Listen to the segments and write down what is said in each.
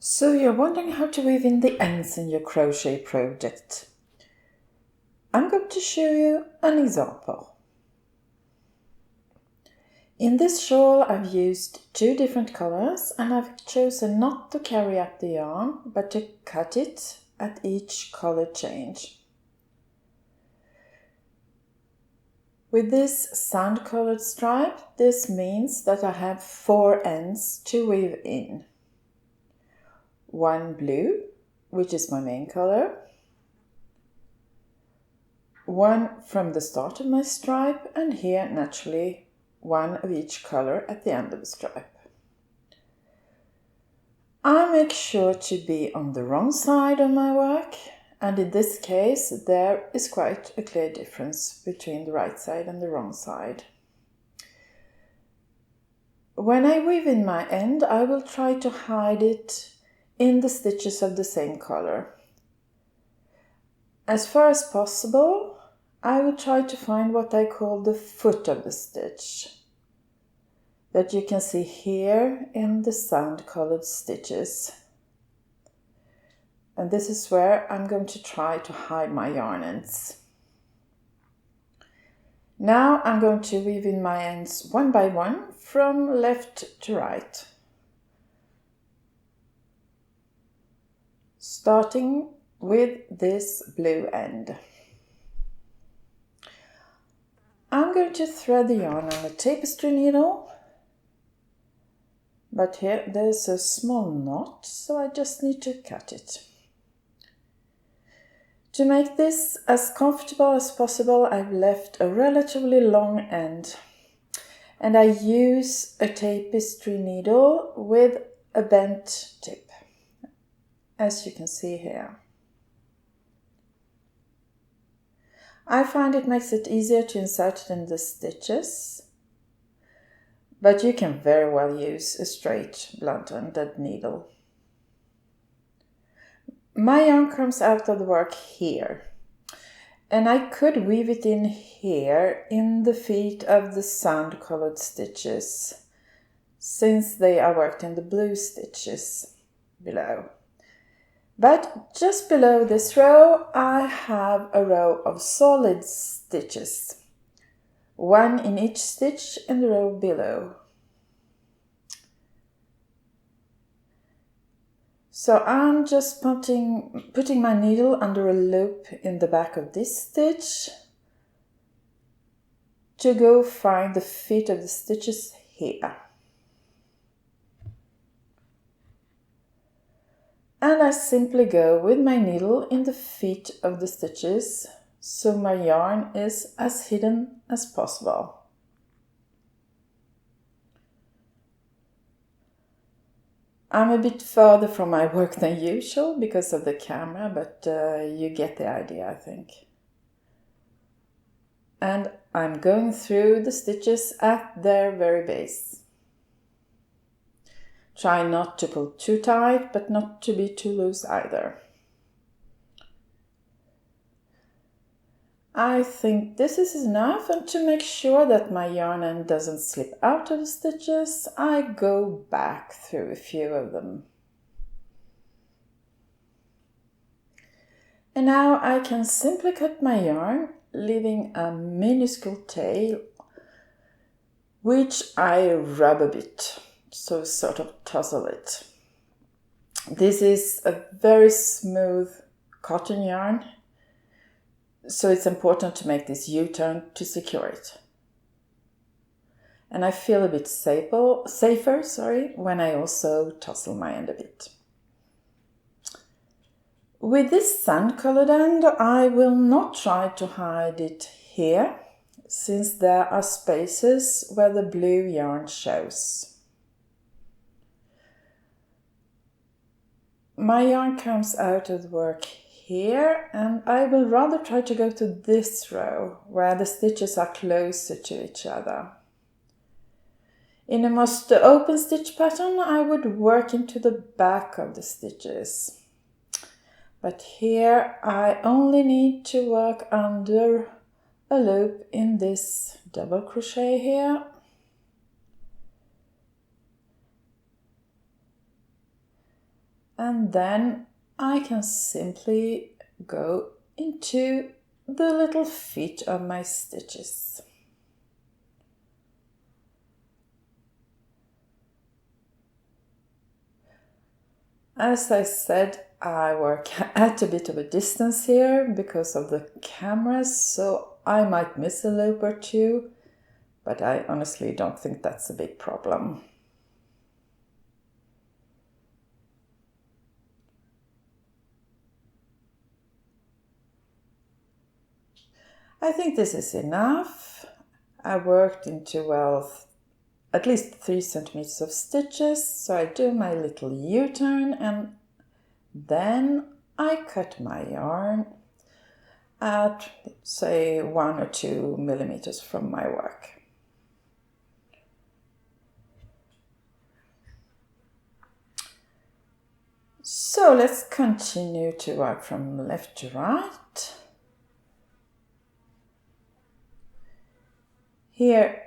So you're wondering how to weave in the ends in your crochet project. I'm going to show you an example. In this shawl I've used 2 different colors and I've chosen not to carry up the yarn but to cut it at each color change. With this sand colored stripe, this means that I have 4 ends to weave in. 1 blue, which is my main color, 1 from the start of my stripe, and here naturally 1 of each color at the end of the stripe. I make sure to be on the wrong side of my work, and in this case there is quite a clear difference between the right side and the wrong side. When I weave in my end, I will try to hide it in the stitches of the same color. As far as possible, I will try to find what I call the foot of the stitch, that you can see here in the sand colored stitches. And this is where I'm going to try to hide my yarn ends. Now I'm going to weave in my ends one by one from left to right, starting with this blue end. I'm going to thread the yarn on a tapestry needle, but here there's a small knot, so I just need to cut it. To make this as comfortable as possible, I've left a relatively long end, and I use a tapestry needle with a bent tip, as you can see here. I find it makes it easier to insert it in the stitches, but you can very well use a straight blunt-ended needle. My yarn comes out of the work here, and I could weave it in here in the feet of the sand-colored stitches, since they are worked in the blue stitches below. But just below this row, I have a row of solid stitches, 1 in each stitch in the row below. So I'm just putting my needle under a loop in the back of this stitch to go find the feet of the stitches here. And I simply go with my needle in the feet of the stitches, so my yarn is as hidden as possible. I'm a bit further from my work than usual because of the camera, but you get the idea, I think. And I'm going through the stitches at their very base. Try not to pull too tight, but not to be too loose either. I think this is enough, and to make sure that my yarn end doesn't slip out of the stitches, I go back through a few of them. And now I can simply cut my yarn, leaving a minuscule tail, which I rub a bit, so sort of tussle it. This is a very smooth cotton yarn, so it's important to make this U-turn to secure it. And I feel a bit safer, when I also tussle my end a bit. With this sand-colored end, I will not try to hide it here, since there are spaces where the blue yarn shows. My yarn comes out of the work here, and I will rather try to go to this row where the stitches are closer to each other. In a most open stitch pattern, I would work into the back of the stitches. But here I only need to work under a loop in this double crochet here. And then I can simply go into the little feet of my stitches. As I said, I work at a bit of a distance here because of the cameras, so I might miss a loop or two, but I honestly don't think that's a big problem. I think this is enough. I worked into, well, at least 3 centimeters of stitches, so I do my little U-turn and then I cut my yarn at, say, 1 or 2 millimeters from my work. So let's continue to work from left to right. Here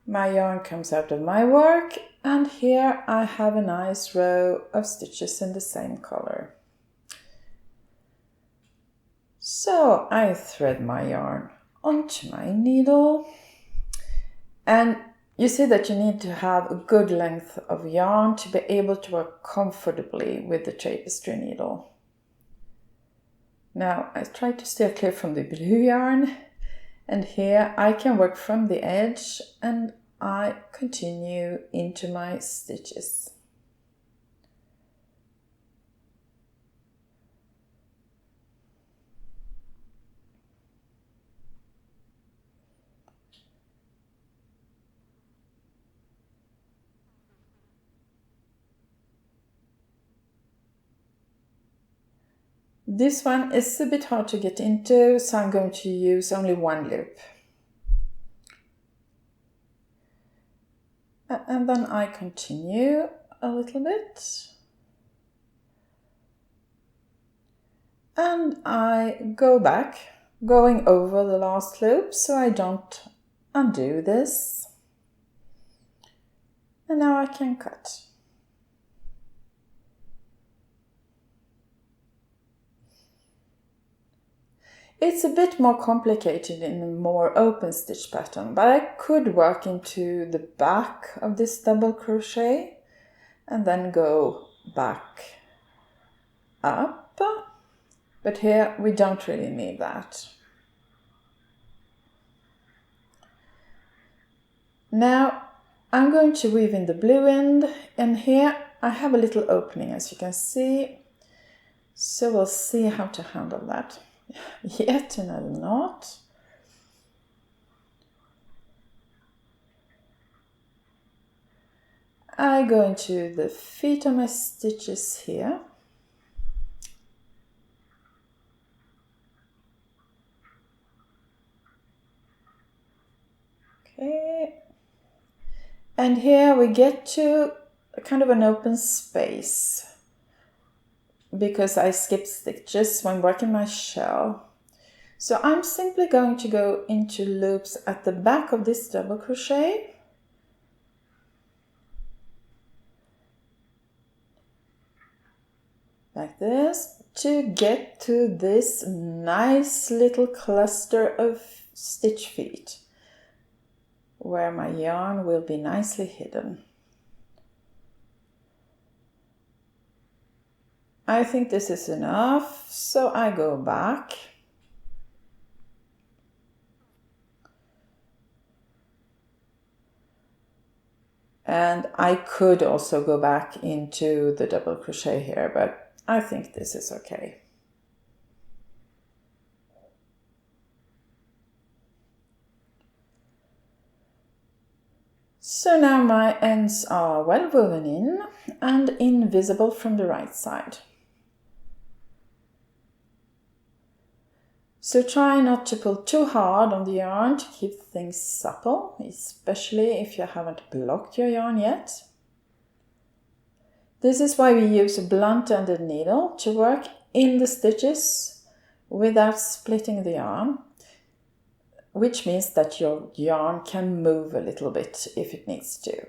my yarn comes out of my work, and here I have a nice row of stitches in the same color. So I thread my yarn onto my needle, and you see that you need to have a good length of yarn to be able to work comfortably with the tapestry needle. Now I try to steer clear from the blue yarn, and here I can work from the edge and I continue into my stitches. This one is a bit hard to get into, so I'm going to use only one loop. And then I continue a little bit. And I go back, going over the last loop so I don't undo this. And now I can cut. It's a bit more complicated in a more open stitch pattern, but I could work into the back of this double crochet and then go back up, but here we don't really need that. Now I'm going to weave in the blue end, and here I have a little opening, as you can see, so we'll see how to handle that. Yet another knot. I go into the feet of my stitches here. Okay. And here we get to a kind of an open space, because I skip stitches when working my shell. So I'm simply going to go into loops at the back of this double crochet. Like this, to get to this nice little cluster of stitch feet where my yarn will be nicely hidden. I think this is enough, so I go back. And I could also go back into the double crochet here, but I think this is okay. So now my ends are well woven in and invisible from the right side. So try not to pull too hard on the yarn to keep things supple, especially if you haven't blocked your yarn yet. This is why we use a blunt-ended needle to work in the stitches without splitting the yarn, which means that your yarn can move a little bit if it needs to.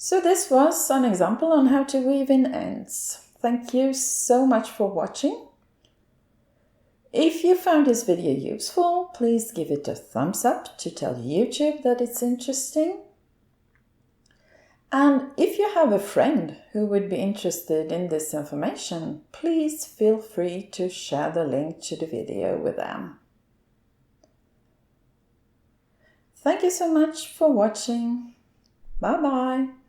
So this was an example on how to weave in ends. Thank you so much for watching. If you found this video useful, please give it a thumbs up to tell YouTube that it's interesting. And if you have a friend who would be interested in this information, please feel free to share the link to the video with them. Thank you so much for watching. Bye bye.